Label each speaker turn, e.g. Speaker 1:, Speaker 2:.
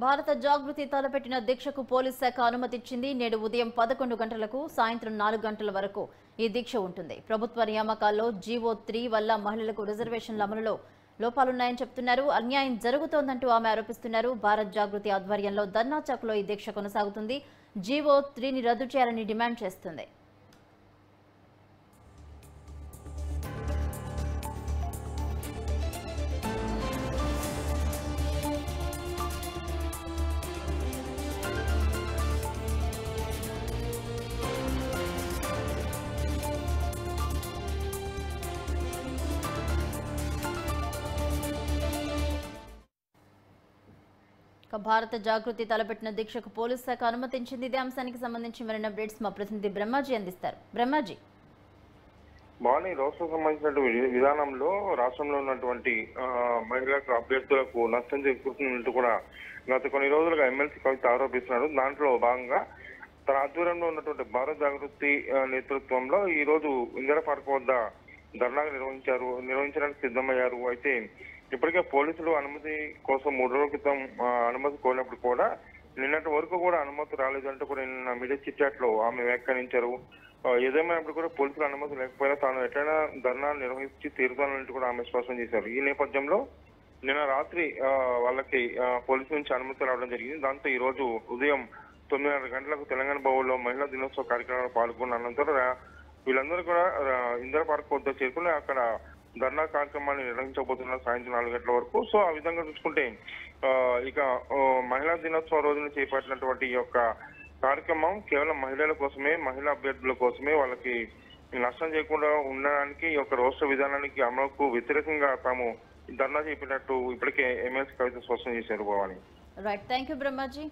Speaker 1: భారత జాగృతి తలపెట్టిన దీక్షకు పోలీస్ శాఖ అనుమతిచ్చింది. నేడు ఉదయం 11 గంటలకు సాయంత్రం 4 గంటల వరకు ఈ దీక్ష ఉంటుంది. ప్రభుత్వ నియామకాల్లో జీవో 3 వల్ల మహిళలకు రిజర్వేషన్ల అమలులో లోపాలున్నాయని చెప్తున్నారు. అన్యాయం జరుగుతోందంటూ ఆమె ఆరోపిస్తున్నారు. భారత్ జాగృతి ఆధ్వర్యంలో ధర్నా చౌక్లో ఈ దీక్ష కొనసాగుతుంది. జీవో 3ని రద్దు చేయాలని డిమాండ్ చేస్తుంది. భారత జాగృతి తలపెట్టిన దీక్షకు పోలీస్ శాఖ అనుమతించింది. ఇదే అంశానికి సంబంధించి మరిన్ని అప్డేట్స్ మా ప్రతినిధి బ్రహ్మాజీ అందిస్తారు. బ్రహ్మాజీ,
Speaker 2: మార్నింగ్ రాష్ట్రం సంబంధించిన విధానంలో రాష్ట్రంలో ఉన్నటువంటి మహిళలకు అభ్యర్థులకు నష్టం చేకూరుతున్నట్టు కూడా గత కొన్ని రోజులుగా ఎమ్మెల్సీ కవిత ఆరోపిస్తున్నారు. దాంట్లో భాగంగా తన ఆధ్వర్యంలో ఉన్నటువంటి భారత్ జాగృతి నేతృత్వంలో ఈ రోజు ఇందిరా పార్క్ వద్ద ధర్నా నిర్వహించడానికి సిద్ధమయ్యారు. అయితే ఇప్పటికే పోలీసులు అనుమతి కోసం 3 రోజుల క్రితం అనుమతి కోరినప్పుడు కూడా నిన్నటి వరకు కూడా అనుమతి రాలేదంటూ కూడా నిన్న మీడియా చిట్ లో ఆమె వ్యాఖ్యానించారు. ఏదేమైనప్పుడు కూడా పోలీసుల అనుమతి లేకపోయినా తాను ఎట్లయినా ధర్నా నిర్వహించి తీరుతానంటూ కూడా ఆమె స్పష్టం చేశారు. ఈ నేపథ్యంలో నిన్న రాత్రి వాళ్ళకి పోలీసు నుంచి అనుమతి రావడం జరిగింది. దాంతో ఈ రోజు ఉదయం 9:30 గంటలకు తెలంగాణ భవన్లో మహిళా దినోత్సవ కార్యక్రమంలో పాల్గొన్న అనంతరం వీళ్ళందరూ కూడా ఇందిరా పార్క్ వద్ద చేరుకుని అక్కడ ధర్నా కార్యక్రమాన్ని నిర్వహించబోతున్నారు సాయంత్రం 4 గంటల వరకు. సో ఆ విధంగా చూసుకుంటే ఇక మహిళా దినోత్సవ రోజున చేపట్టినటువంటి ఈ యొక్క కార్యక్రమం కేవలం మహిళల కోసమే, మహిళా అభ్యర్థుల కోసమే, వాళ్ళకి నష్టం చేయకుండా ఉండడానికి ఈ యొక్క రాష్ట్ర విధానానికి అమలుకు వ్యతిరేకంగా తాము ధర్నా చేపట్టినట్టు ఇప్పటికే ఎమ్మెల్సీ కవిత స్పష్టం చేశారు. Bhavani,
Speaker 1: right, thank you Brahmaji.